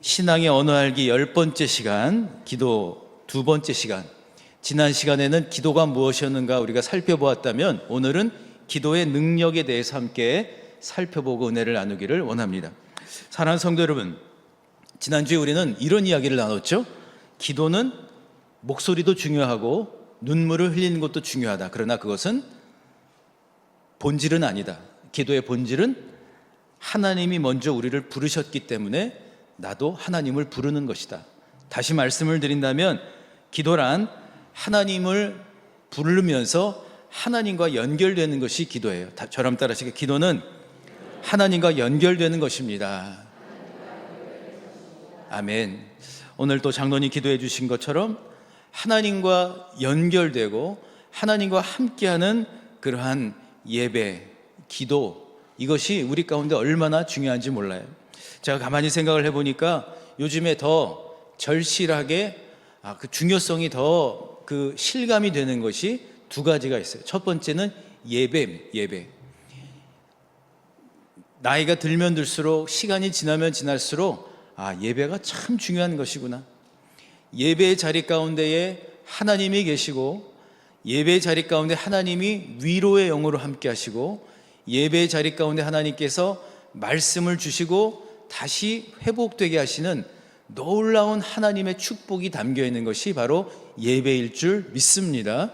신앙의 언어 알기 10번째 시간, 기도 2번째 시간. 지난 시간에는 기도가 무엇이었는가 우리가 살펴보았다면 오늘은 기도의 능력에 대해서 함께 살펴보고 은혜를 나누기를 원합니다. 사랑하는 성도 여러분, 지난주에 우리는 이런 이야기를 나눴죠. 기도는 목소리도 중요하고 눈물을 흘리는 것도 중요하다. 그러나 그것은 본질은 아니다. 기도의 본질은 하나님이 먼저 우리를 부르셨기 때문에 나도 하나님을 부르는 것이다. 다시 말씀을 드린다면 기도란 하나님을 부르면서 하나님과 연결되는 것이 기도예요. 저랑 따라하시게, 기도는 하나님과 연결되는 것입니다. 아멘. 오늘 또 장로님 기도해 주신 것처럼 하나님과 연결되고 하나님과 함께하는 그러한 예배, 기도, 이것이 우리 가운데 얼마나 중요한지 몰라요. 제가 가만히 생각을 해보니까 요즘에 더 절실하게 그 중요성이 더 그 실감이 되는 것이 두 가지가 있어요. 첫 번째는 예배. 나이가 들면 들수록, 시간이 지나면 지날수록 예배가 참 중요한 것이구나. 예배의 자리 가운데에 하나님이 계시고, 예배의 자리 가운데 하나님이 위로의 영으로 함께 하시고, 예배의 자리 가운데 하나님께서 말씀을 주시고 다시 회복되게 하시는 놀라운 하나님의 축복이 담겨 있는 것이 바로 예배일 줄 믿습니다.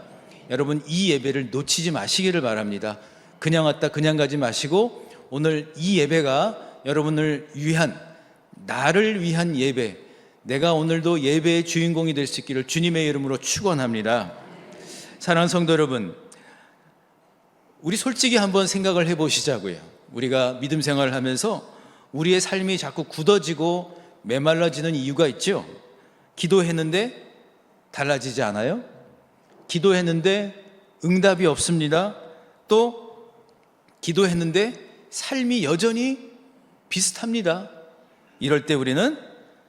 여러분, 이 예배를 놓치지 마시기를 바랍니다. 그냥 왔다 그냥 가지 마시고 오늘 이 예배가 여러분을 위한, 나를 위한 예배, 내가 오늘도 예배의 주인공이 될 수 있기를 주님의 이름으로 축원합니다. 사랑하는 성도 여러분, 우리 솔직히 한번 생각을 해보시자고요. 우리가 믿음 생활을 하면서 우리의 삶이 자꾸 굳어지고 메말라지는 이유가 있죠. 기도했는데 달라지지 않아요. 기도했는데 응답이 없습니다. 또 기도했는데 삶이 여전히 비슷합니다. 이럴 때 우리는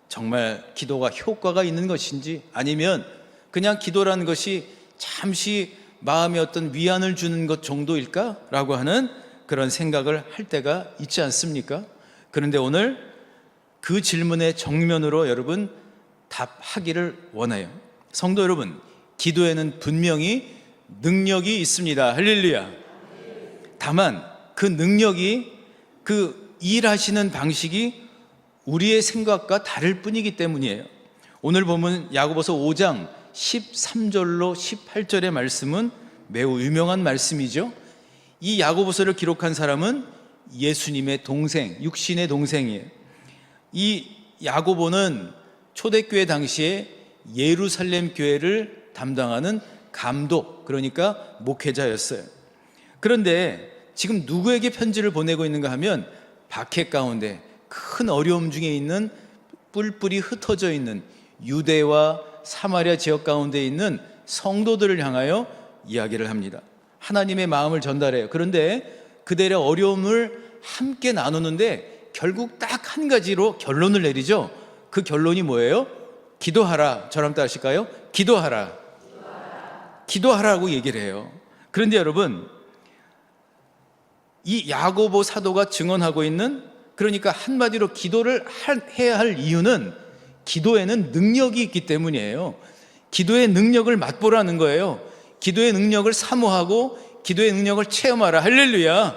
정말 기도가 효과가 있는 것인지, 아니면 그냥 기도라는 것이 잠시 마음에 어떤 위안을 주는 것 정도일까라고 하는 그런 생각을 할 때가 있지 않습니까? 그런데 오늘 그 질문의 정면으로 여러분 답하기를 원해요. 성도 여러분, 기도에는 분명히 능력이 있습니다. 할렐루야. 다만 그 능력이, 그 일하시는 방식이 우리의 생각과 다를 뿐이기 때문이에요. 오늘 보면 야고보서 5장 13절로 18절의 말씀은 매우 유명한 말씀이죠. 이 야고보서를 기록한 사람은 예수님의 동생, 육신의 동생이에요. 이 야고보는 초대교회 당시에 예루살렘 교회를 담당하는 감독, 그러니까 목회자였어요. 그런데 지금 누구에게 편지를 보내고 있는가 하면 박해 가운데 큰 어려움 중에 있는, 뿔뿔이 흩어져 있는 유대와 사마리아 지역 가운데 있는 성도들을 향하여 이야기를 합니다. 하나님의 마음을 전달해요. 그런데 그들의 어려움을 함께 나누는데 결국 딱 한 가지로 결론을 내리죠. 그 결론이 뭐예요? 기도하라. 저랑 따르실까요? 기도하라. 기도하라고 얘기를 해요. 그런데 여러분, 이 야고보 사도가 증언하고 있는, 그러니까 한마디로 기도를 해야 할 이유는 기도에는 능력이 있기 때문이에요. 기도의 능력을 맛보라는 거예요. 기도의 능력을 사모하고 기도의 능력을 체험하라. 할렐루야.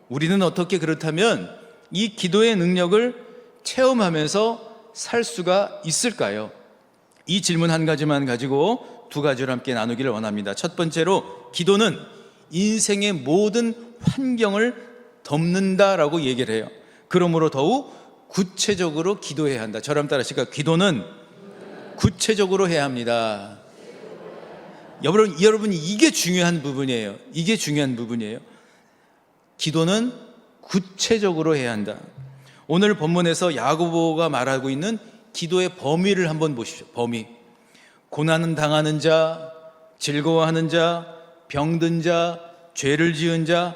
우리는 어떻게 그렇다면 이 기도의 능력을 체험하면서 살 수가 있을까요? 이 질문 한 가지만 가지고 두 가지를 함께 나누기를 원합니다. 첫 번째로, 기도는 인생의 모든 환경을 덮는다라고 얘기를 해요. 그러므로 더욱 구체적으로 기도해야 한다. 저랑 따라하실까요? 기도는 구체적으로 해야 합니다. 여러분, 이게 중요한 부분이에요. 이게 중요한 부분이에요. 기도는 구체적으로 해야 한다. 오늘 본문에서 야고보가 말하고 있는 기도의 범위를 한번 보십시오. 범위. 고난은 당하는 자, 즐거워하는 자, 병든 자, 죄를 지은 자,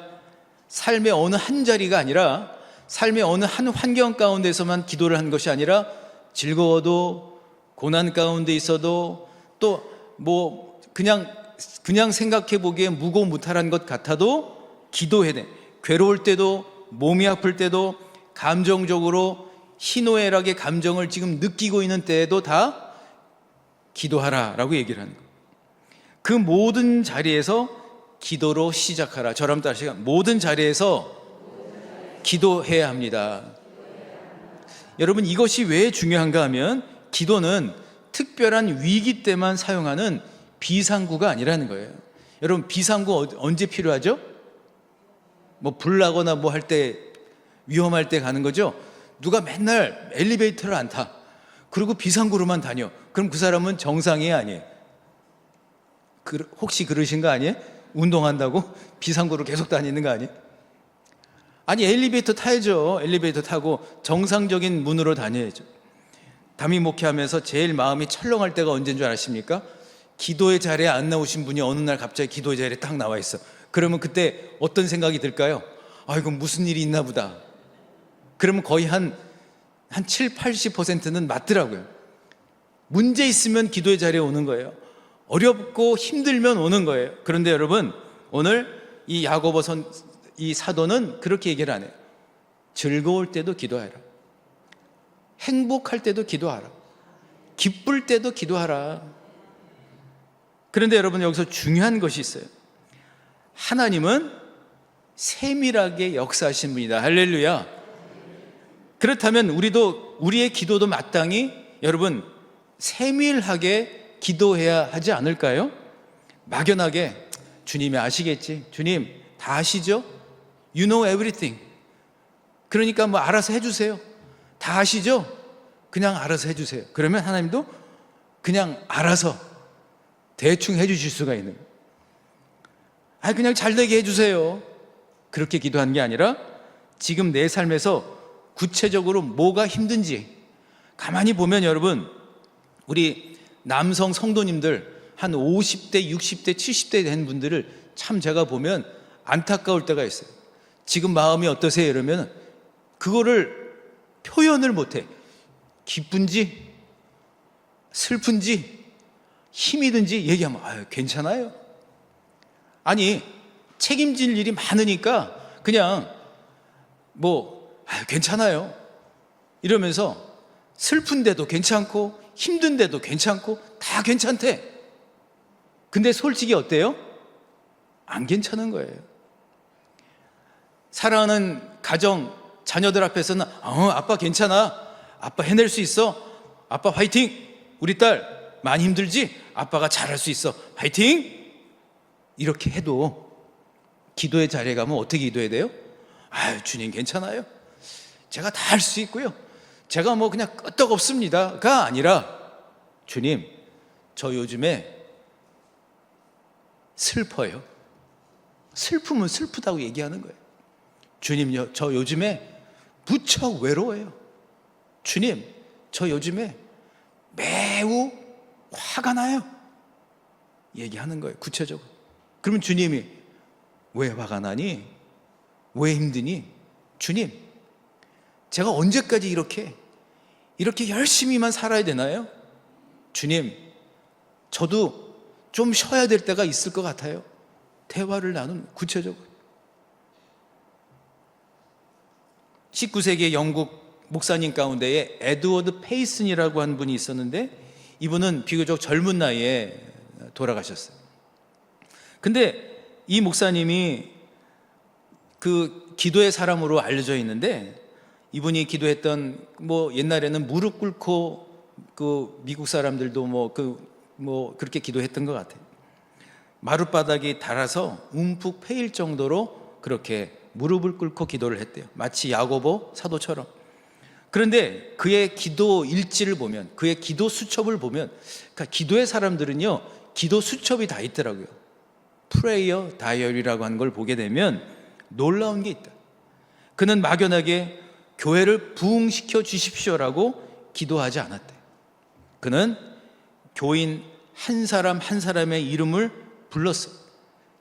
삶의 어느 한 자리가 아니라, 삶의 어느 한 환경 가운데서만 기도를 한 것이 아니라, 즐거워도 고난 가운데 있어도, 또 그냥 생각해 보기에 무고무탈한 것 같아도 기도해야 돼. 괴로울 때도, 몸이 아플 때도, 감정적으로 희노애락의 감정을 지금 느끼고 있는 때에도 다 기도하라라고 얘기를 하는 거예요. 그 모든 자리에서 기도로 시작하라. 저랑 따라서 모든 자리에서 기도해야 합니다. 여러분, 이것이 왜 중요한가 하면 기도는 특별한 위기 때만 사용하는 비상구가 아니라는 거예요. 여러분, 비상구 언제 필요하죠? 뭐 불 나거나 뭐 할 때, 위험할 때 가는 거죠. 누가 맨날 엘리베이터를 안 타. 그리고 비상구로만 다녀. 그럼 그 사람은 정상이에요, 아니에요? 혹시 그러신 거 아니에요? 운동한다고 비상구로 계속 다니는 거 아니에요? 아니, 엘리베이터 타야죠. 엘리베이터 타고 정상적인 문으로 다녀야죠. 담임 목회하면서 제일 마음이 철렁할 때가 언제인 줄 아십니까? 기도의 자리에 안 나오신 분이 어느 날 갑자기 기도의 자리에 딱 나와 있어. 그러면 그때 어떤 생각이 들까요? 아, 이건 무슨 일이 있나 보다. 그러면 거의 한 7, 80%는 맞더라고요. 문제 있으면 기도의 자리에 오는 거예요. 어렵고 힘들면 오는 거예요. 그런데 여러분, 오늘 이 야고보서 이 사도는 그렇게 얘기를 안 해요. 즐거울 때도 기도하라. 행복할 때도 기도하라. 기쁠 때도 기도하라. 그런데 여러분, 여기서 중요한 것이 있어요. 하나님은 세밀하게 역사하신 분이다. 할렐루야. 그렇다면 우리의 기도도 마땅히 여러분 세밀하게 기도해야 하지 않을까요? 막연하게 주님이 아시겠지. 주님 다 아시죠? You know everything. 그러니까 뭐 알아서 해주세요. 다 아시죠? 그냥 알아서 해주세요. 그러면 하나님도 그냥 알아서 대충 해주실 수가 있는 거예요. 그냥 잘되게 해주세요. 그렇게 기도하는 게 아니라 지금 내 삶에서 구체적으로 뭐가 힘든지 가만히 보면 여러분, 우리 남성 성도님들 한 50대, 60대, 70대 된 분들을 참 제가 보면 안타까울 때가 있어요. 지금 마음이 어떠세요? 이러면 그거를 표현을 못해. 기쁜지 슬픈지 힘이 든지 얘기하면 괜찮아요. 아니, 책임질 일이 많으니까 그냥 괜찮아요 이러면서 슬픈데도 괜찮고 힘든데도 괜찮고 다 괜찮대. 근데 솔직히 어때요? 안 괜찮은 거예요. 사랑하는 가정, 자녀들 앞에서는 아빠 괜찮아, 아빠 해낼 수 있어, 아빠 화이팅, 우리 딸 많이 힘들지? 아빠가 잘할 수 있어, 화이팅! 이렇게 해도 기도의 자리에 가면 어떻게 기도해야 돼요? 주님 괜찮아요, 제가 다 할 수 있고요, 제가 그냥 끄떡없습니다가 아니라 주님 저 요즘에 슬퍼요. 슬픔은 슬프다고 얘기하는 거예요. 주님 저 요즘에 무척 외로워요. 주님 저 요즘에 매우 화가 나요. 얘기하는 거예요, 구체적으로. 그러면 주님이 왜 화가 나니? 왜 힘드니? 주님 제가 언제까지 이렇게 열심히만 살아야 되나요? 주님 저도 좀 쉬어야 될 때가 있을 것 같아요. 대화를 나누는, 구체적으로. 19세기의 영국 목사님 가운데에 에드워드 페이슨이라고 하는 분이 있었는데 이분은 비교적 젊은 나이에 돌아가셨어요. 근데 이 목사님이 그 기도의 사람으로 알려져 있는데, 이분이 기도했던 옛날에는 무릎 꿇고 그 미국 사람들도 그렇게 기도했던 것 같아요. 마룻바닥이 닳아서 움푹 패일 정도로 그렇게 무릎을 꿇고 기도를 했대요. 마치 야고보 사도처럼. 그런데 그의 기도 일지를 보면, 그의 기도 수첩을 보면, 그러니까 기도의 사람들은요 기도 수첩이 다 있더라고요. 프레이어 다이어리라고 하는 걸 보게 되면 놀라운 게 있다. 그는 막연하게 교회를 부흥시켜 주십시오라고 기도하지 않았대. 그는 교인 한 사람 한 사람의 이름을 불렀어.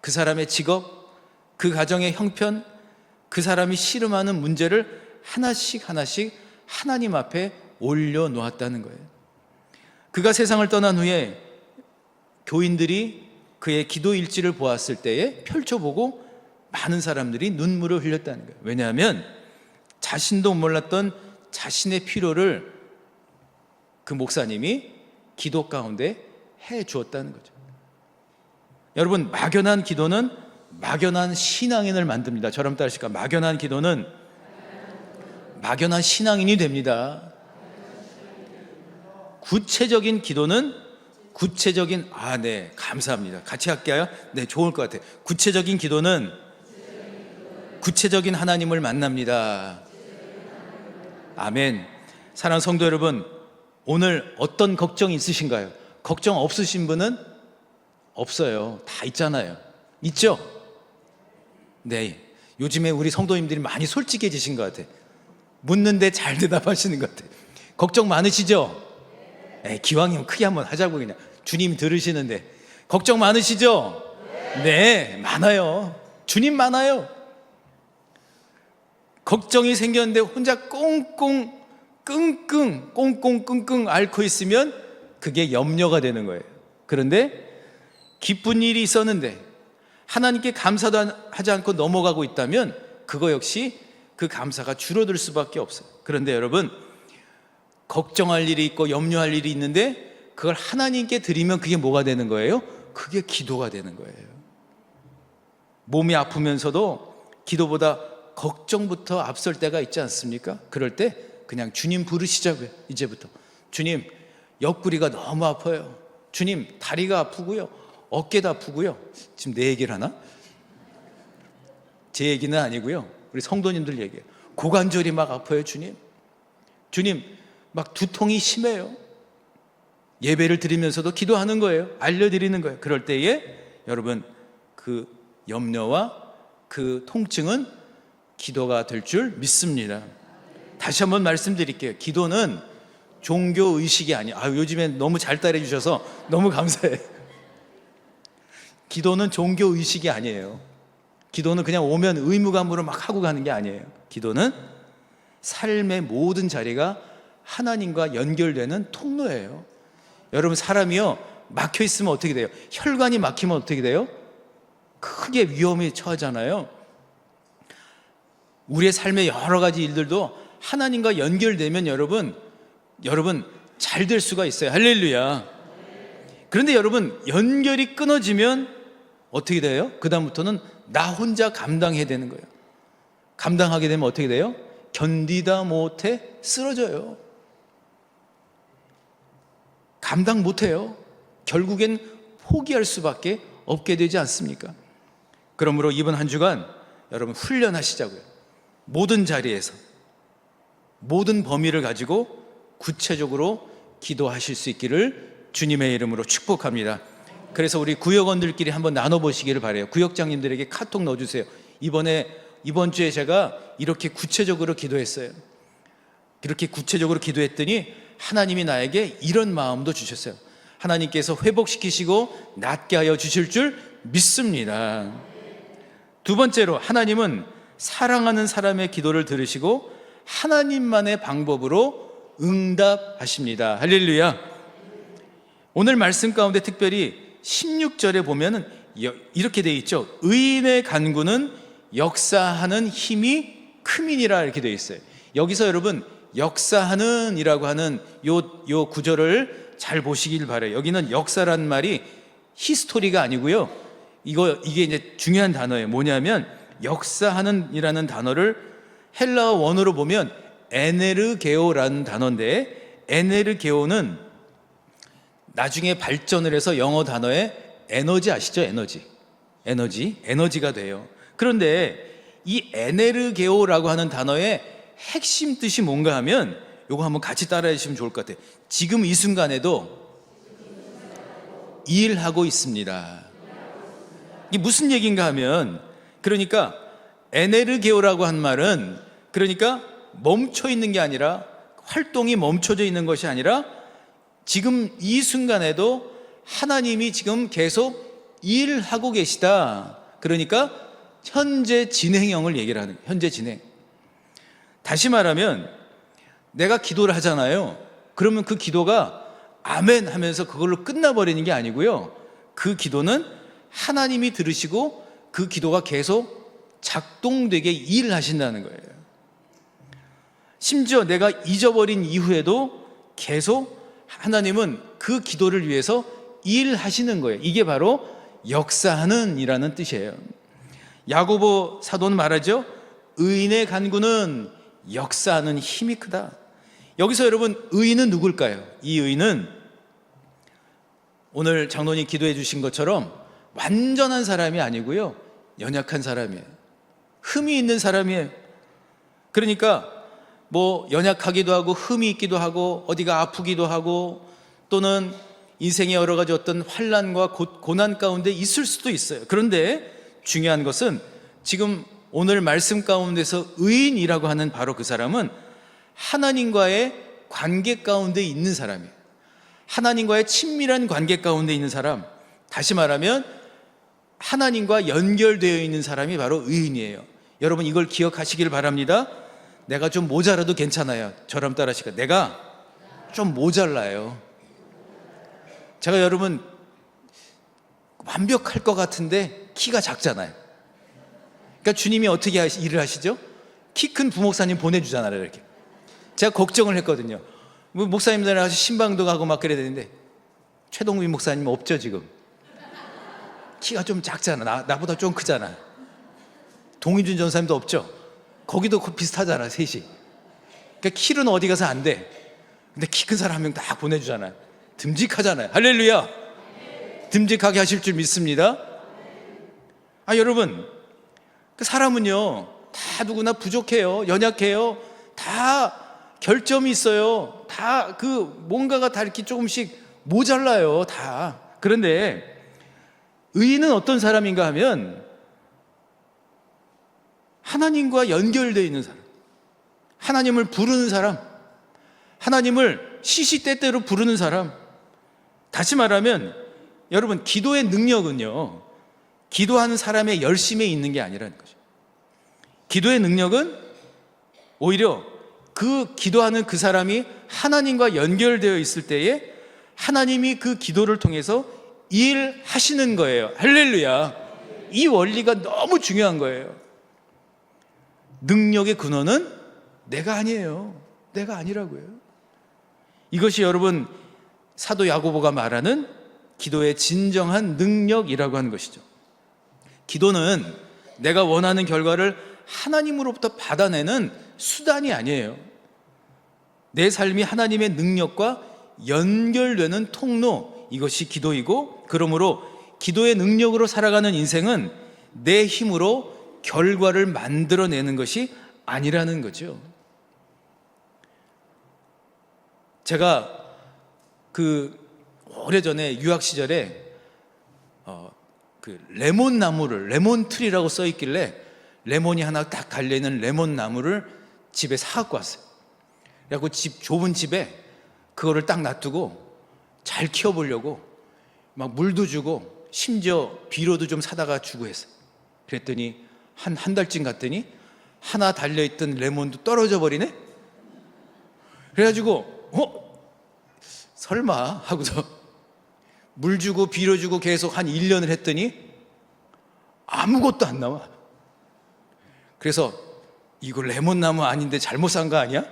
그 사람의 직업, 그 가정의 형편, 그 사람이 씨름하는 문제를 하나씩 하나씩 하나님 앞에 올려놓았다는 거예요. 그가 세상을 떠난 후에 교인들이 그의 기도 일지를 보았을 때에 펼쳐보고 많은 사람들이 눈물을 흘렸다는 거예요. 왜냐하면 자신도 몰랐던 자신의 필요를 그 목사님이 기도 가운데 해 주었다는 거죠. 여러분, 막연한 기도는 막연한 신앙인을 만듭니다. 저랑 따르실까? 막연한 기도는 막연한 신앙인이 됩니다. 구체적인 기도는 구체적인, 네, 감사합니다. 같이 할게요. 네, 좋을 것 같아요. 구체적인 기도는 구체적인 하나님을 만납니다. 아멘. 사랑하는 성도 여러분, 오늘 어떤 걱정이 있으신가요? 걱정 없으신 분은 없어요. 다 있잖아요. 있죠? 네. 요즘에 우리 성도님들이 많이 솔직해지신 것 같아요. 묻는데 잘 대답하시는 것 같아요. 걱정 많으시죠? 네, 기왕이면 크게 한번 하자고. 그냥 주님 들으시는데 걱정 많으시죠? 네, 많아요. 주님 많아요. 걱정이 생겼는데 혼자 꽁꽁 앓고 있으면 그게 염려가 되는 거예요. 그런데 기쁜 일이 있었는데 하나님께 감사도 하지 않고 넘어가고 있다면 그거 역시 그 감사가 줄어들 수밖에 없어요. 그런데 여러분, 걱정할 일이 있고 염려할 일이 있는데 그걸 하나님께 드리면 그게 뭐가 되는 거예요? 그게 기도가 되는 거예요. 몸이 아프면서도 기도보다 걱정부터 앞설 때가 있지 않습니까? 그럴 때 그냥 주님 부르시자고요. 이제부터 주님, 옆구리가 너무 아파요. 주님, 다리가 아프고요, 어깨도 아프고요. 지금 내 얘기를 하나? 제 얘기는 아니고요, 우리 성도님들 얘기예요. 고관절이 막 아파요. 주님, 막 두통이 심해요. 예배를 드리면서도 기도하는 거예요. 알려드리는 거예요. 그럴 때에 여러분, 그 염려와 그 통증은 기도가 될 줄 믿습니다. 다시 한번 말씀드릴게요. 기도는 종교 의식이 아니에요. 요즘엔 너무 잘 따라해 주셔서 너무 감사해요. 기도는 종교 의식이 아니에요. 기도는 그냥 오면 의무감으로 막 하고 가는 게 아니에요. 기도는 삶의 모든 자리가 하나님과 연결되는 통로예요. 여러분, 사람이요, 막혀 있으면 어떻게 돼요? 혈관이 막히면 어떻게 돼요? 크게 위험에 처하잖아요. 우리의 삶의 여러 가지 일들도 하나님과 연결되면 여러분 잘 될 수가 있어요. 할렐루야. 그런데 여러분, 연결이 끊어지면 어떻게 돼요? 그 다음부터는 나 혼자 감당해야 되는 거예요. 감당하게 되면 어떻게 돼요? 견디다 못해 쓰러져요. 감당 못해요. 결국엔 포기할 수밖에 없게 되지 않습니까? 그러므로 이번 한 주간 여러분 훈련하시자고요. 모든 자리에서 모든 범위를 가지고 구체적으로 기도하실 수 있기를 주님의 이름으로 축복합니다. 그래서 우리 구역원들끼리 한번 나눠보시기를 바라요. 구역장님들에게 카톡 넣어주세요. 이번 주에 제가 이렇게 구체적으로 기도했어요. 이렇게 구체적으로 기도했더니 하나님이 나에게 이런 마음도 주셨어요. 하나님께서 회복시키시고 낫게 하여 주실 줄 믿습니다. 두 번째로, 하나님은 사랑하는 사람의 기도를 들으시고 하나님만의 방법으로 응답하십니다. 할렐루야. 오늘 말씀 가운데 특별히 16절에 보면은 이렇게 되어 있죠. 의인의 간구는 역사하는 힘이 크민이라 이렇게 되어 있어요. 여기서 여러분, 역사하는 이라고 하는 요 구절을 잘 보시길 바라요. 여기는 역사란 말이 히스토리가 아니고요, 이게 이제 중요한 단어예요. 뭐냐면 역사하는 이라는 단어를 헬라어 원어로 보면 에네르게오라는 단어인데, 에네르게오는 나중에 발전을 해서 영어 단어에 에너지 아시죠? 에너지가 돼요. 그런데 이 에네르게오라고 하는 단어의 핵심 뜻이 뭔가 하면, 요거 한번 같이 따라해 주시면 좋을 것 같아요. 지금 이 순간에도 일하고 있습니다. 이게 무슨 얘기인가 하면, 그러니까 에네르게오라고 한 말은, 그러니까 멈춰 있는 게 아니라, 활동이 멈춰져 있는 것이 아니라 지금 이 순간에도 하나님이 지금 계속 일하고 계시다. 그러니까 현재 진행형을 얘기를 하는 거예요. 현재 진행. 다시 말하면 내가 기도를 하잖아요. 그러면 그 기도가 아멘 하면서 그걸로 끝나버리는 게 아니고요, 그 기도는 하나님이 들으시고 그 기도가 계속 작동되게 일을 하신다는 거예요. 심지어 내가 잊어버린 이후에도 계속 하나님은 그 기도를 위해서 일하시는 거예요. 이게 바로 역사하는 이라는 뜻이에요. 야고보 사도는 말하죠. 의인의 간구는 역사하는 힘이 크다. 여기서 여러분, 의인은 누굴까요? 이 의인은 오늘 장로님 기도해 주신 것처럼 완전한 사람이 아니고요, 연약한 사람이에요. 흠이 있는 사람이에요. 그러니까 뭐 연약하기도 하고 흠이 있기도 하고 어디가 아프기도 하고 또는 인생의 여러 가지 어떤 환난과 고난 가운데 있을 수도 있어요. 그런데 중요한 것은 지금 오늘 말씀 가운데서 의인이라고 하는 바로 그 사람은 하나님과의 관계 가운데 있는 사람이에요. 하나님과의 친밀한 관계 가운데 있는 사람, 다시 말하면 하나님과 연결되어 있는 사람이 바로 의인이에요. 여러분, 이걸 기억하시길 바랍니다. 내가 좀 모자라도 괜찮아요. 저랑 따라하시니까 내가 좀 모자라요. 제가 여러분 완벽할 것 같은데 키가 작잖아요. 그러니까 주님이 어떻게 일을 하시죠? 키 큰 부목사님 보내주잖아요. 이렇게 제가 걱정을 했거든요. 목사님들 가서 신방도 가고 막 그래야 되는데 최동민 목사님 없죠 지금? 키가 좀 작잖아. 나보다 좀 크잖아. 동희준 전사님도 없죠? 거기도 비슷하잖아, 셋이. 그러니까 키는 어디 가서 안 돼. 근데 키 큰 사람 한 명 딱 보내주잖아요. 듬직하잖아요. 할렐루야. 듬직하게 하실 줄 믿습니다. 여러분, 그 사람은요 다 누구나 부족해요. 연약해요. 다 결점이 있어요. 다 뭔가가 다 이렇게 조금씩 모자라요. 다. 그런데 의인은 어떤 사람인가 하면 하나님과 연결되어 있는 사람, 하나님을 부르는 사람, 하나님을 시시때때로 부르는 사람. 다시 말하면 여러분, 기도의 능력은요 기도하는 사람의 열심에 있는 게 아니라는 거죠. 기도의 능력은 오히려 그 기도하는 그 사람이 하나님과 연결되어 있을 때에 하나님이 그 기도를 통해서 일하시는 거예요. 할렐루야. 이 원리가 너무 중요한 거예요. 능력의 근원은 내가 아니에요. 내가 아니라고요. 이것이 여러분 사도 야고보가 말하는 기도의 진정한 능력이라고 하는 것이죠. 기도는 내가 원하는 결과를 하나님으로부터 받아내는 수단이 아니에요. 내 삶이 하나님의 능력과 연결되는 통로, 이것이 기도이고, 그러므로 기도의 능력으로 살아가는 인생은 내 힘으로 결과를 만들어내는 것이 아니라는 거죠. 제가 오래전에 유학 시절에 레몬 나무를, 레몬 트리라고 써 있길래 레몬이 하나 딱 달려있는 레몬 나무를 집에 사갖고 왔어요. 그래갖고 좁은 집에 그거를 딱 놔두고 잘 키워보려고 막 물도 주고 심지어 비료도 좀 사다가 주고 했어요. 그랬더니 한 달쯤 갔더니 하나 달려있던 레몬도 떨어져 버리네? 그래가지고 설마 하고서 물 주고 비료 주고 계속 한 1년을 했더니 아무것도 안 나와. 그래서 이거 레몬 나무 아닌데 잘못 산 거 아니야?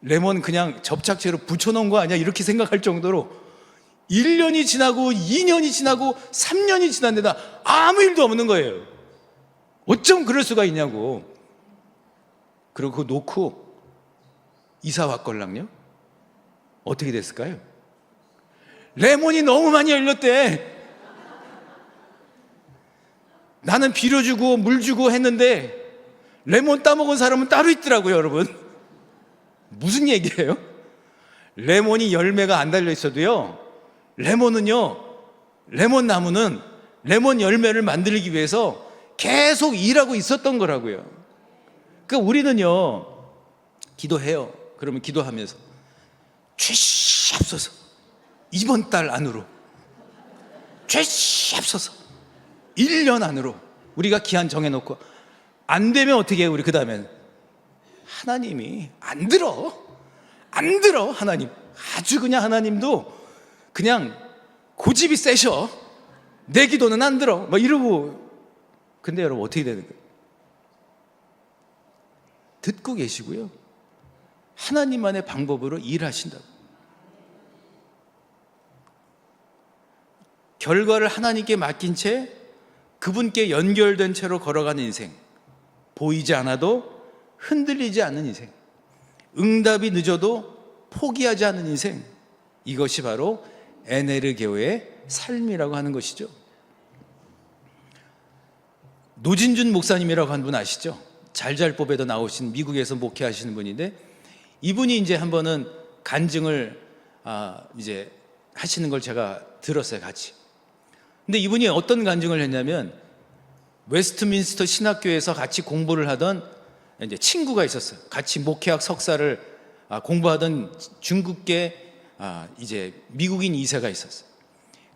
레몬 그냥 접착제로 붙여놓은 거 아니야? 이렇게 생각할 정도로 1년이 지나고 2년이 지나고 3년이 지났는데 아무 일도 없는 거예요. 어쩜 그럴 수가 있냐고. 그리고 그거 놓고 이사 왔걸랑요? 어떻게 됐을까요? 레몬이 너무 많이 열렸대. 나는 비료 주고 물 주고 했는데 레몬 따먹은 사람은 따로 있더라고요. 여러분, 무슨 얘기예요? 레몬이 열매가 안 달려 있어도요, 레몬은요, 레몬 나무는 레몬 열매를 만들기 위해서 계속 일하고 있었던 거라고요. 그러니까 우리는요 기도해요. 그러면 기도하면서 주시옵소서, 이번 달 안으로 주시옵소서, 1년 안으로 우리가 기한 정해놓고 안 되면 어떻게 해요? 우리 그 다음엔 하나님이 안 들어 하나님 아주 그냥 하나님도 그냥 고집이 세셔. 내 기도는 안 들어 막 이러고. 근데 여러분 어떻게 되는 거예요? 듣고 계시고요, 하나님만의 방법으로 일하신다고. 결과를 하나님께 맡긴 채 그분께 연결된 채로 걸어가는 인생, 보이지 않아도 흔들리지 않는 인생, 응답이 늦어도 포기하지 않는 인생, 이것이 바로 에네르게오의 삶이라고 하는 것이죠. 노진준 목사님이라고 한 분 아시죠? 잘잘법에도 나오신 미국에서 목회하시는 분인데, 이분이 이제 한 번은 간증을 이제 하시는 걸 제가 들었어요, 같이. 근데 이분이 어떤 간증을 했냐면, 웨스트민스터 신학교에서 같이 공부를 하던 이제 친구가 있었어요. 같이 목회학 석사를 공부하던 중국계 이제 미국인 2세가 있었어요.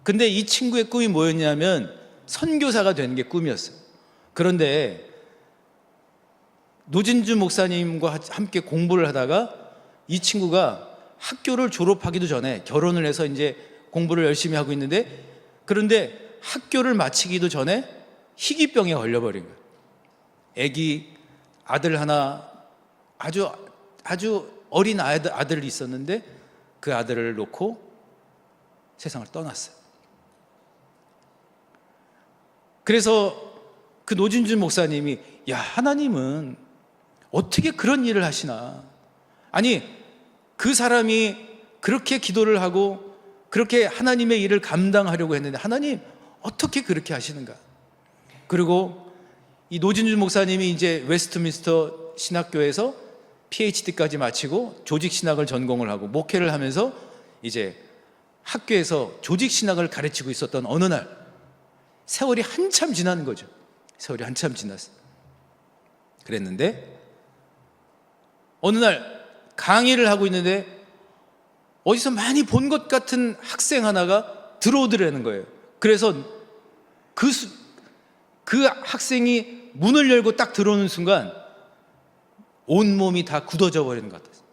근데 이 친구의 꿈이 뭐였냐면 선교사가 되는 게 꿈이었어요. 그런데 노진주 목사님과 함께 공부를 하다가 이 친구가 학교를 졸업하기도 전에 결혼을 해서 이제 공부를 열심히 하고 있는데, 그런데 학교를 마치기도 전에 희귀병에 걸려버린 거예요. 아기 아들 하나, 아주 어린 아들이 있었는데 그 아들을 놓고 세상을 떠났어요. 그래서 그 노진준 목사님이, 야, 하나님은 어떻게 그런 일을 하시나? 아니, 그 사람이 그렇게 기도를 하고 그렇게 하나님의 일을 감당하려고 했는데 하나님 어떻게 그렇게 하시는가? 그리고 이 노진준 목사님이 이제 웨스트민스터 신학교에서 PhD까지 마치고 조직신학을 전공을 하고 목회를 하면서 이제 학교에서 조직신학을 가르치고 있었던 어느 날, 세월이 한참 지나는 거죠. 세월이 한참 지났어요. 그랬는데 어느 날 강의를 하고 있는데 어디서 많이 본 것 같은 학생 하나가 들어오더라는 거예요. 그래서 그 학생이 문을 열고 딱 들어오는 순간 온몸이 다 굳어져 버리는 것 같았어요.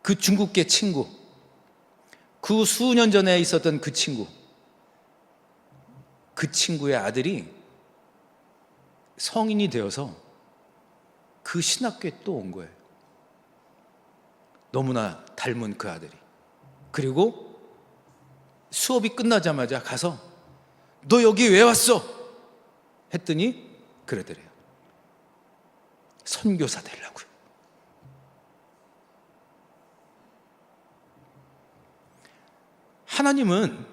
그 중국계 친구, 그 수년 전에 있었던 그 친구의 아들이 성인이 되어서 그 신학교에 또 온 거예요. 너무나 닮은 그 아들이. 그리고 수업이 끝나자마자 가서 너 여기 왜 왔어? 했더니 그러더래요. 선교사 되려고요. 하나님은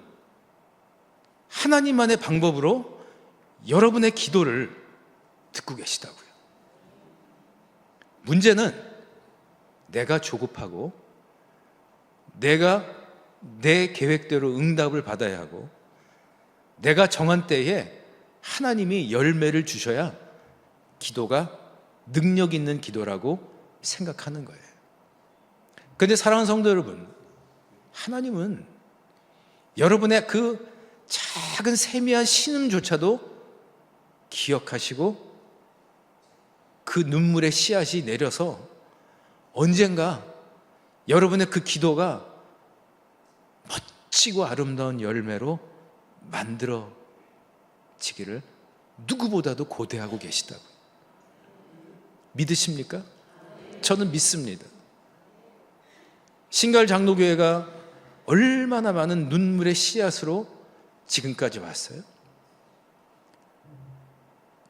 하나님만의 방법으로 여러분의 기도를 듣고 계시다고요. 문제는 내가 조급하고 내가 내 계획대로 응답을 받아야 하고 내가 정한 때에 하나님이 열매를 주셔야 기도가 능력 있는 기도라고 생각하는 거예요. 그런데 사랑하는 성도 여러분, 하나님은 여러분의 그 작은 세미한 신음조차도 기억하시고 그 눈물의 씨앗이 내려서 언젠가 여러분의 그 기도가 멋지고 아름다운 열매로 만들어지기를 누구보다도 고대하고 계시다고. 믿으십니까? 저는 믿습니다. 신갈 장로교회가 얼마나 많은 눈물의 씨앗으로 지금까지 왔어요.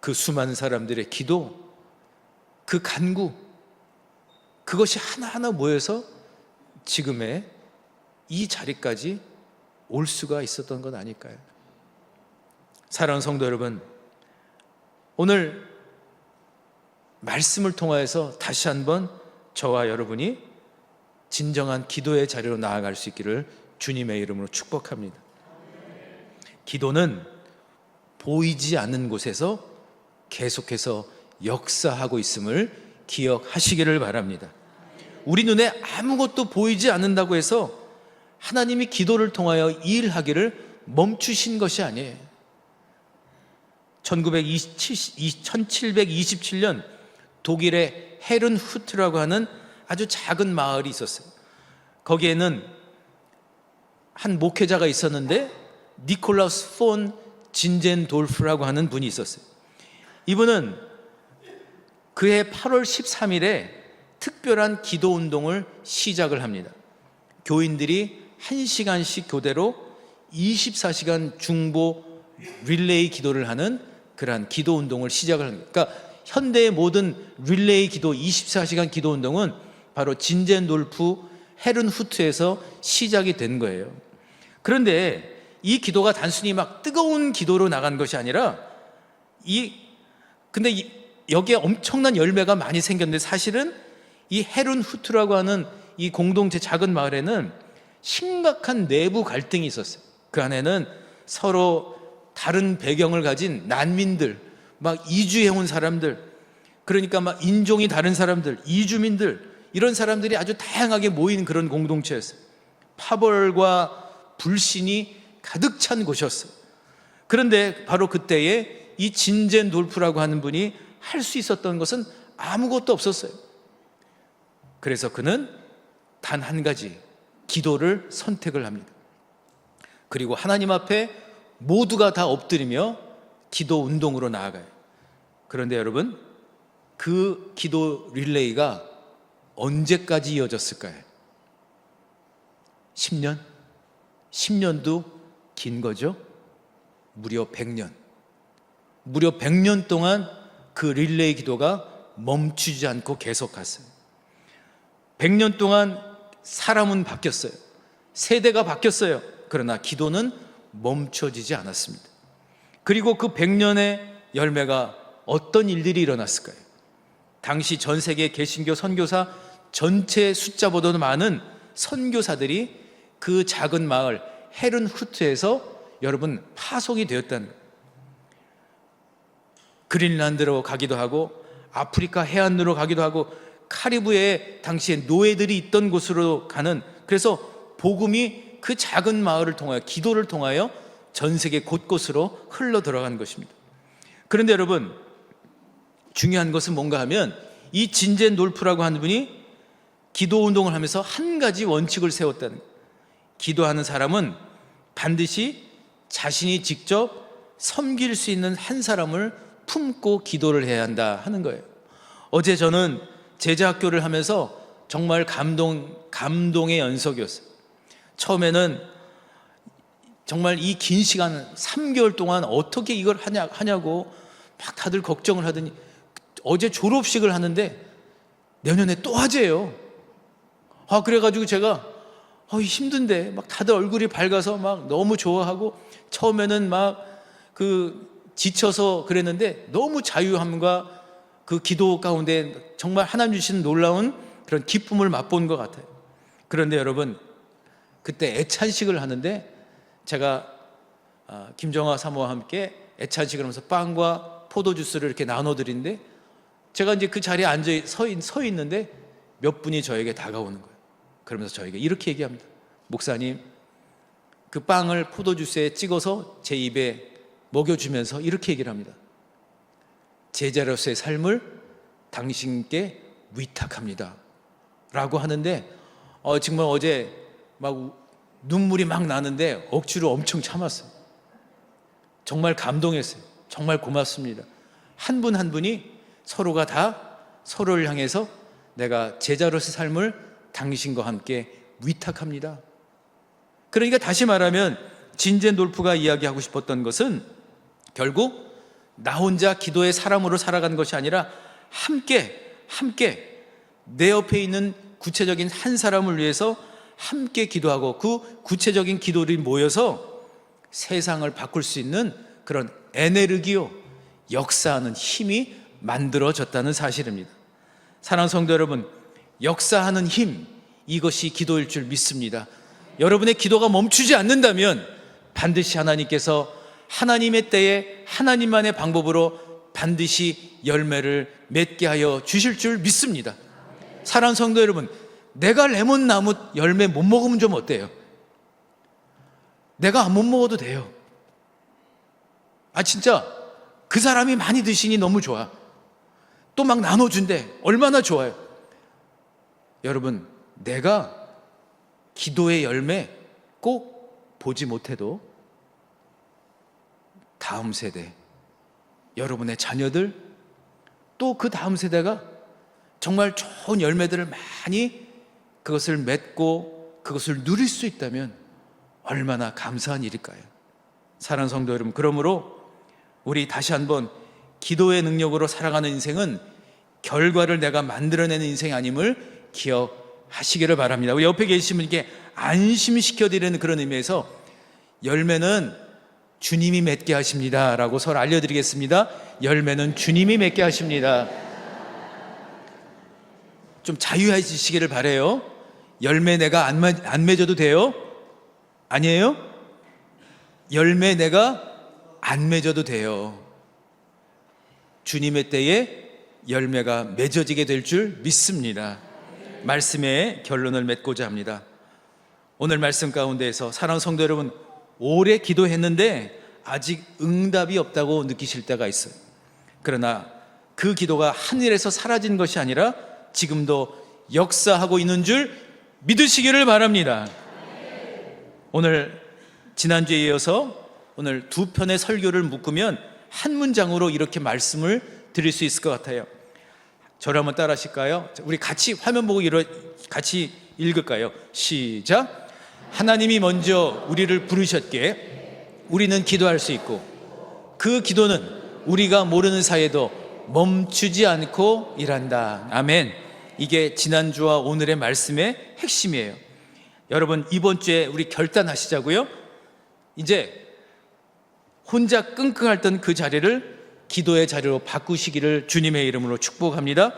그 수많은 사람들의 기도, 그 간구, 그것이 하나하나 모여서 지금의 이 자리까지 올 수가 있었던 건 아닐까요? 사랑하는 성도 여러분, 오늘 말씀을 통하여서 다시 한번 저와 여러분이 진정한 기도의 자리로 나아갈 수 있기를 주님의 이름으로 축복합니다. 기도는 보이지 않는 곳에서 계속해서 역사하고 있음을 기억하시기를 바랍니다. 우리 눈에 아무것도 보이지 않는다고 해서 하나님이 기도를 통하여 일하기를 멈추신 것이 아니에요. 1727년 독일의 헤른후트라고 하는 아주 작은 마을이 있었어요. 거기에는 한 목회자가 있었는데 니콜라스 폰 진젠돌프라고 하는 분이 있었어요. 이분은 그해 8월 13일에 특별한 기도 운동을 시작을 합니다. 교인들이 1시간씩 교대로 24시간 중보 릴레이 기도를 하는 그러한 기도 운동을 시작을 합니다. 그러니까 현대의 모든 릴레이 기도 24시간 기도 운동은 바로 진젠돌프 헤른후트에서 시작이 된 거예요. 그런데 이 기도가 단순히 막 뜨거운 기도로 나간 것이 아니라 근데 여기에 엄청난 열매가 많이 생겼는데, 사실은 이 헤른후트라고 하는 이 공동체 작은 마을에는 심각한 내부 갈등이 있었어요. 그 안에는 서로 다른 배경을 가진 난민들, 막 이주해온 사람들, 그러니까 막 인종이 다른 사람들, 이주민들, 이런 사람들이 아주 다양하게 모인 그런 공동체였어요. 파벌과 불신이 가득 찬 곳이었어요. 그런데 바로 그때에 이 진젠돌프라고 하는 분이 할 수 있었던 것은 아무것도 없었어요. 그래서 그는 단 한 가지 기도를 선택을 합니다. 그리고 하나님 앞에 모두가 다 엎드리며 기도 운동으로 나아가요. 그런데 여러분, 그 기도 릴레이가 언제까지 이어졌을까요? 10년? 10년도 긴 거죠. 무려 100년. 무려 100년 동안 그 릴레이 기도가 멈추지 않고 계속 갔어요. 100년 동안 사람은 바뀌었어요. 세대가 바뀌었어요. 그러나 기도는 멈춰지지 않았습니다. 그리고 그 100년의 열매가 어떤 일들이 일어났을까요? 당시 전 세계 개신교 선교사 전체 숫자보다도 많은 선교사들이 그 작은 마을 헤른후트에서 여러분 파송이 되었다는 거예요. 그린란드로 가기도 하고 아프리카 해안으로 가기도 하고 카리브해에 당시에 노예들이 있던 곳으로 가는, 그래서 복음이 그 작은 마을을 통하여, 기도를 통하여 전 세계 곳곳으로 흘러 들어간 것입니다. 그런데 여러분, 중요한 것은 뭔가 하면 이 진젠돌프라고 하는 분이 기도 운동을 하면서 한 가지 원칙을 세웠다는 거예요. 기도하는 사람은 반드시 자신이 직접 섬길 수 있는 한 사람을 품고 기도를 해야 한다 하는 거예요. 어제 저는 제자학교를 하면서 정말 감동의 연속이었어요. 처음에는 정말 이 긴 시간 3개월 동안 어떻게 이걸 하냐고 막 다들 걱정을 하더니 어제 졸업식을 하는데 내년에 또 화제예요. 그래가지고 제가 힘든데 막 다들 얼굴이 밝아서 막 너무 좋아하고, 처음에는 막 지쳐서 그랬는데 너무 자유함과 그 기도 가운데 정말 하나님 주시는 놀라운 그런 기쁨을 맛본 것 같아요. 그런데 여러분, 그때 애찬식을 하는데 제가 김정아 사모와 함께 애찬식을 하면서 빵과 포도주스를 이렇게 나눠드리는데, 제가 이제 그 자리에 앉아 서 있는데 몇 분이 저에게 다가오는 거예요. 그러면서 저에게 이렇게 얘기합니다. 목사님, 그 빵을 포도주스에 찍어서 제 입에 먹여주면서 이렇게 얘기를 합니다. 제자로서의 삶을 당신께 위탁합니다 라고 하는데, 정말 어제 막 눈물이 막 나는데 억지로 엄청 참았어요. 정말 감동했어요. 정말 고맙습니다. 한 분 한 분이 서로가 다 서로를 향해서 내가 제자로서의 삶을 당신과 함께 위탁합니다. 그러니까 다시 말하면 진젠돌프가 이야기하고 싶었던 것은 결국 나 혼자 기도의 사람으로 살아가는 것이 아니라 함께 내 옆에 있는 구체적인 한 사람을 위해서 함께 기도하고 그 구체적인 기도들이 모여서 세상을 바꿀 수 있는 그런 에네르기요, 역사하는 힘이 만들어졌다는 사실입니다. 사랑하는 성도 여러분, 역사하는 힘, 이것이 기도일 줄 믿습니다. 여러분의 기도가 멈추지 않는다면 반드시 하나님께서 하나님의 때에 하나님만의 방법으로 반드시 열매를 맺게 하여 주실 줄 믿습니다. 사랑하는 성도 여러분, 내가 레몬나무 열매 못 먹으면 좀 어때요? 내가 못 먹어도 돼요. 진짜 그 사람이 많이 드시니 너무 좋아. 또 막 나눠준대. 얼마나 좋아요. 여러분, 내가 기도의 열매 꼭 보지 못해도 다음 세대, 여러분의 자녀들, 또 그 다음 세대가 정말 좋은 열매들을 많이 그것을 맺고 그것을 누릴 수 있다면 얼마나 감사한 일일까요? 사랑하는 성도 여러분, 그러므로 우리 다시 한번 기도의 능력으로 살아가는 인생은 결과를 내가 만들어내는 인생이 아님을 기억하시기를 바랍니다. 우리 옆에 계신 분께 안심시켜드리는 그런 의미에서 열매는 주님이 맺게 하십니다 라고 서로 알려드리겠습니다. 열매는 주님이 맺게 하십니다. 좀 자유해지시기를 바라요. 열매 내가 안 맺어도 돼요? 아니에요? 열매 내가 안 맺어도 돼요. 주님의 때에 열매가 맺어지게 될 줄 믿습니다. 말씀의 결론을 맺고자 합니다. 오늘 말씀 가운데에서 사랑하는 성도 여러분, 오래 기도했는데 아직 응답이 없다고 느끼실 때가 있어요. 그러나 그 기도가 하늘에서 사라진 것이 아니라 지금도 역사하고 있는 줄 믿으시기를 바랍니다. 오늘 지난주에 이어서 오늘 두 편의 설교를 묶으면 한 문장으로 이렇게 말씀을 드릴 수 있을 것 같아요. 저를 한번 따라 하실까요? 우리 같이 화면 보고 같이 읽을까요? 시작. 하나님이 먼저 우리를 부르셨기에 우리는 기도할 수 있고 그 기도는 우리가 모르는 사이에도 멈추지 않고 일한다. 아멘. 이게 지난주와 오늘의 말씀의 핵심이에요. 여러분, 이번 주에 우리 결단하시자고요. 이제 혼자 끙끙 앓던 그 자리를 기도의 자리로 바꾸시기를 주님의 이름으로 축복합니다.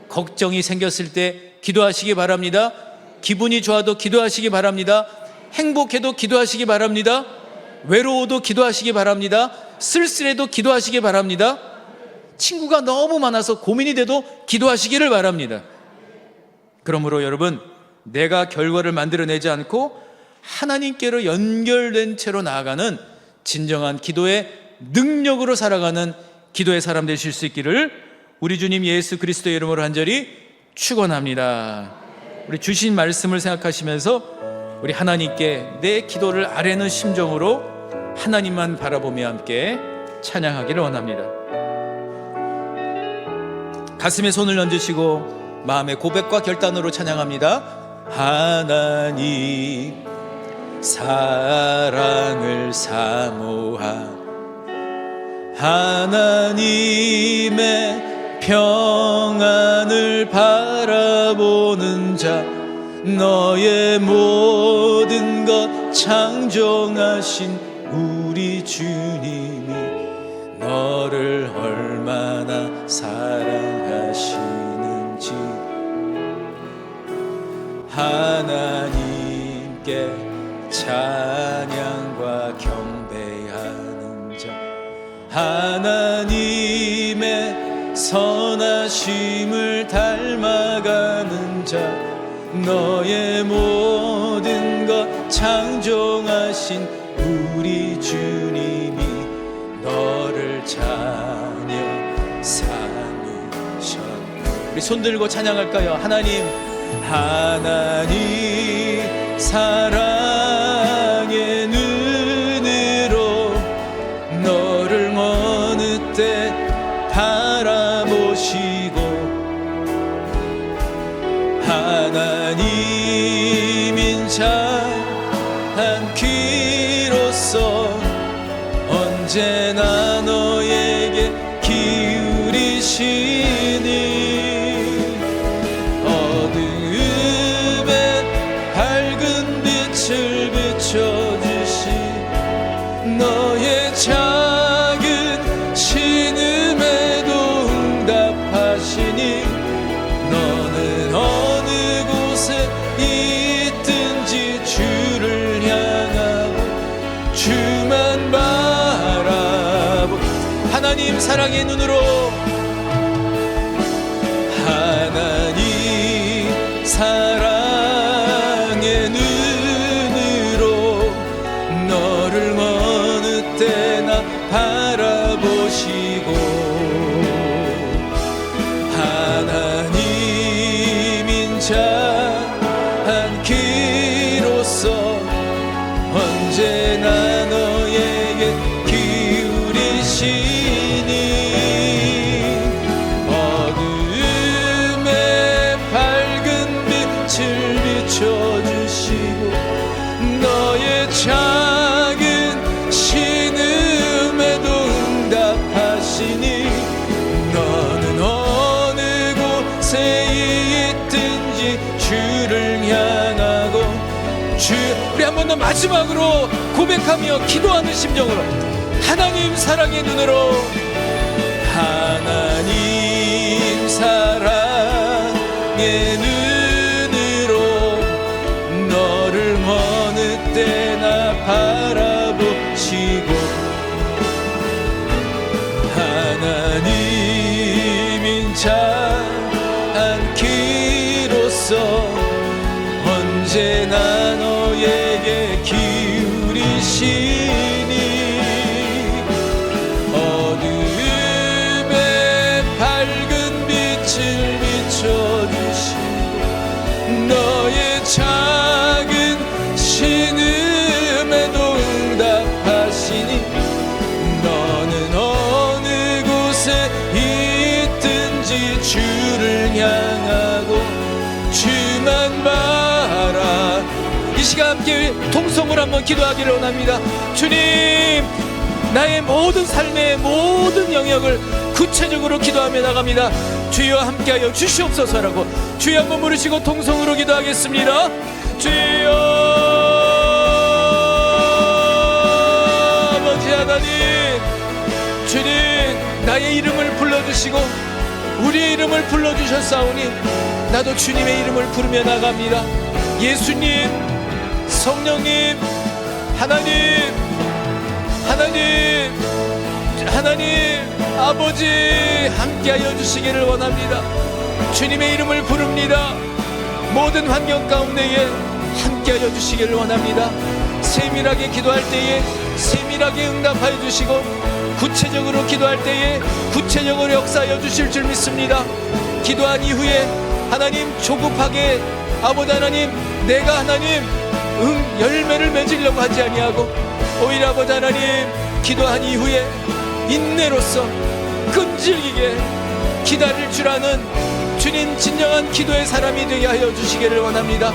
걱정이 생겼을 때 기도하시기 바랍니다. 기분이 좋아도 기도하시기 바랍니다. 행복해도 기도하시기 바랍니다. 외로워도 기도하시기 바랍니다. 쓸쓸해도 기도하시기 바랍니다. 친구가 너무 많아서 고민이 돼도 기도하시기를 바랍니다. 그러므로 여러분, 내가 결과를 만들어내지 않고 하나님께로 연결된 채로 나아가는 진정한 기도의 능력으로 살아가는 기도의 사람 되실 수 있기를 우리 주님 예수 그리스도의 이름으로 간절히 축원합니다. 우리 주신 말씀을 생각하시면서 우리 하나님께 내 기도를 아뢰는 심정으로 하나님만 바라보며 함께 찬양하기를 원합니다. 가슴에 손을 얹으시고 마음의 고백과 결단으로 찬양합니다. 하나님 사랑을 사모하 하나님의 평안을 바라보는 자 너의 모든 것 창조하신 우리 주님이 너를 얼마나 사랑하시는지 하나님께 찬양과 경배하는 자 하나님의 선하심을 닮아가는 자 너의 모든 것 창조하신 우리 주님이 너를 자녀 삼으셨네. 우리 손 들고 찬양할까요? 하나님 사랑의 눈으로 너를 어느 때 바라보시고 하나님인 자 한 귀로서 언제나 너에게 기울이시니 어두움에 밝은 빛을 비춰주시 너의 작은 신음에도 응답하시니 너는 어느 곳에 있든지 주를 향하고 주만 바라보 하나님 사랑의 눈으로 하나님 사랑의 눈으로 너를 어느 때나 바라보시고 하나님인 자 한 귀로서 언제나 너에게 기울이시니 주, 우리 한 번 더 마지막으로 고백하며 기도하는 심정으로 하나님 사랑의 눈으로, 하나님 사랑의 눈으로 너를 어느 때나 바라보시고, 하나님인 자 않기로써 언제나 너에게 기울이시니, 어둠에 밝은 빛을 비춰주시고 너의 작은 신음에도 응답하시니, 너는 어느 곳에 있든지 주를 향하고 주만 바라. 이 시간 함께 통성으로 한번 기도하기를 원합니다. 주님, 나의 모든 삶의 모든 영역을 구체적으로 기도하며 나갑니다. 주여 함께하여 주시옵소서라고 주여 한번 부르시고 통성으로 기도하겠습니다. 주여, 아버지 하나님, 주님, 나의 이름을 불러주시고 우리의 이름을 불러주셨사오니 나도 주님의 이름을 부르며 나갑니다. 예수님, 성령님, 하나님, 아버지 함께하여 주시기를 원합니다. 주님의 이름을 부릅니다. 모든 환경 가운데에 함께하여 주시기를 원합니다. 세밀하게 기도할 때에 세밀하게 응답하여 주시고, 구체적으로 기도할 때에 구체적으로 역사하여 주실 줄 믿습니다. 기도한 이후에 하나님 조급하게, 아버지 하나님, 내가 하나님 열매를 맺으려고 하지 아니하고, 오히려 아버지 하나님 기도한 이후에 인내로서 끈질기게 기다릴 줄 아는 주님 진정한 기도의 사람이 되게 하여 주시기를 원합니다.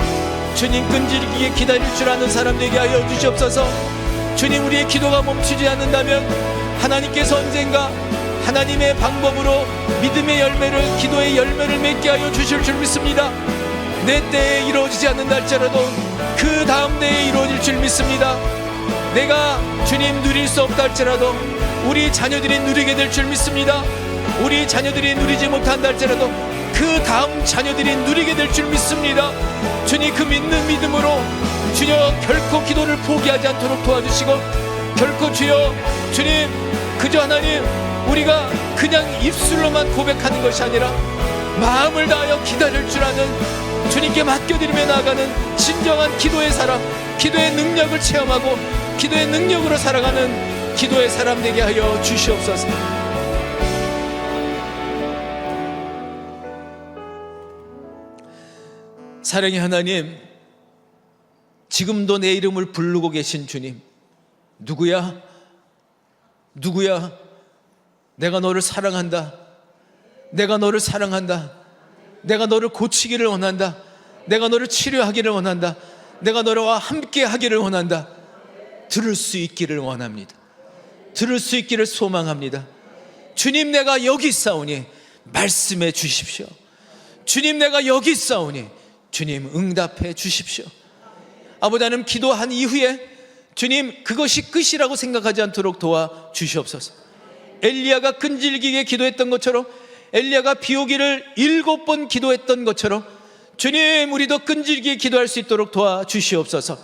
주님, 끈질기게 기다릴 줄 아는 사람 되게 하여 주시옵소서. 주님, 우리의 기도가 멈추지 않는다면 하나님께서 언젠가 하나님의 방법으로 믿음의 열매를, 기도의 열매를 맺게 하여 주실 줄 믿습니다. 내 때에 이루어지지 않는다 할지라도 그 다음 때에 이루어질 줄 믿습니다. 내가 주님 누릴 수 없다 할지라도 우리 자녀들이 누리게 될 줄 믿습니다. 우리 자녀들이 누리지 못한다 할지라도 그 다음 자녀들이 누리게 될 줄 믿습니다. 주님, 그 믿는 믿음으로 주여 결코 기도를 포기하지 않도록 도와주시고, 결코 주여, 주님, 그저 하나님 우리가 그냥 입술로만 고백하는 것이 아니라 마음을 다하여 기다릴 줄 아는, 주님께 맡겨드리며 나아가는 진정한 기도의 사람, 기도의 능력을 체험하고 기도의 능력으로 살아가는 기도의 사람 되게 하여 주시옵소서. 사랑의 하나님, 지금도 내 이름을 부르고 계신 주님, 누구야? 내가 너를 사랑한다. 내가 너를 사랑한다. 내가 너를 고치기를 원한다. 내가 너를 치료하기를 원한다. 내가 너와 함께 하기를 원한다. 들을 수 있기를 원합니다. 들을 수 있기를 소망합니다. 주님, 내가 여기 있사오니 말씀해 주십시오. 주님, 내가 여기 있사오니 주님 응답해 주십시오. 아버지 하나님, 기도한 이후에 주님 그것이 끝이라고 생각하지 않도록 도와주시옵소서. 엘리야가 끈질기게 기도했던 것처럼, 엘리야가 비 오기를 7번 기도했던 것처럼 주님, 우리도 끈질기게 기도할 수 있도록 도와주시옵소서.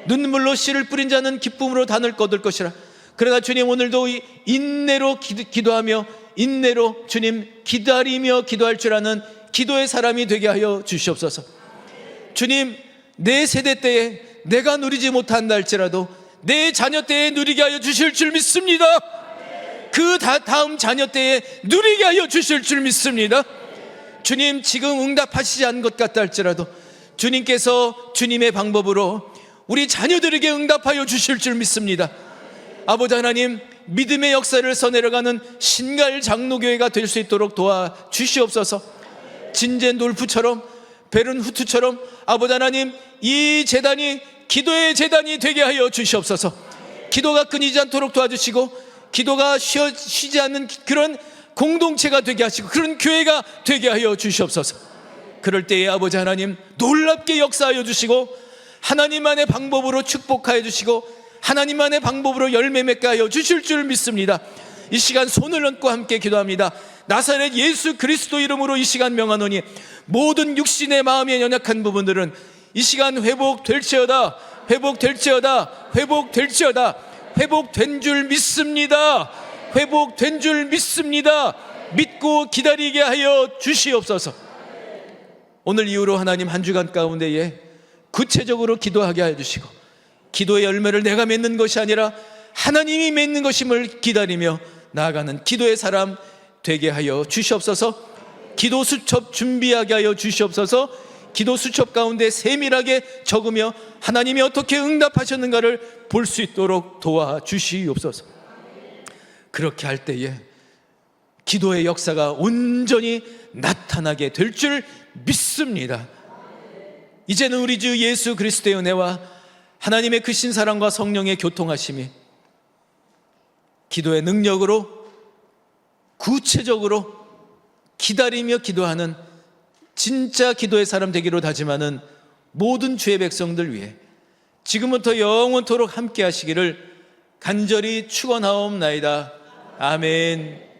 눈물로 씨를 뿌린 자는 기쁨으로 단을 거둘 것이라. 그러나 주님, 오늘도 인내로 기도하며 인내로 주님 기다리며 기도할 줄 아는 기도의 사람이 되게 하여 주시옵소서. 주님, 내 세대 때에 내가 누리지 못한다 할지라도 내 자녀 때에 누리게 하여 주실 줄 믿습니다. 그 다음 자녀 때에 누리게 하여 주실 줄 믿습니다. 주님, 지금 응답하시지 않은 것 같다 할지라도 주님께서 주님의 방법으로 우리 자녀들에게 응답하여 주실 줄 믿습니다. 아버지 하나님, 믿음의 역사를 써내려가는 신갈 장로교회가 될 수 있도록 도와주시옵소서. 진젠 놀프처럼, 베른후트처럼 아버지 하나님, 이 재단이 기도의 재단이 되게 하여 주시옵소서. 기도가 끊이지 않도록 도와주시고, 기도가 쉬지 않는 그런 공동체가 되게 하시고, 그런 교회가 되게 하여 주시옵소서. 그럴 때에 아버지 하나님, 놀랍게 역사하여 주시고 하나님만의 방법으로 축복하여 주시고 하나님만의 방법으로 열매 맺게 하여 주실 줄 믿습니다. 이 시간 손을 얹고 함께 기도합니다. 나사렛 예수 그리스도 이름으로 이 시간 명하노니 모든 육신의 마음의 연약한 부분들은 이 시간 회복될지어다, 회복될지어다, 회복될지어다. 회복된 줄 믿습니다. 회복된 줄 믿습니다. 믿고 기다리게 하여 주시옵소서. 오늘 이후로 하나님 한 주간 가운데에 구체적으로 기도하게 하여 주시고 기도의 열매를 내가 맺는 것이 아니라 하나님이 맺는 것임을 기다리며 나아가는 기도의 사람 되게 하여 주시옵소서. 기도 수첩 준비하게 하여 주시옵소서. 기도 수첩 가운데 세밀하게 적으며 하나님이 어떻게 응답하셨는가를 볼 수 있도록 도와주시옵소서. 그렇게 할 때에 기도의 역사가 온전히 나타나게 될 줄 믿습니다. 이제는 우리 주 예수 그리스도의 은혜와 하나님의 크신 사랑과 성령의 교통하심이 기도의 능력으로 구체적으로 기다리며 기도하는 진짜 기도의 사람 되기로 다짐하는 모든 주의 백성들 위해 지금부터 영원토록 함께 하시기를 간절히 축원하옵나이다. 아멘.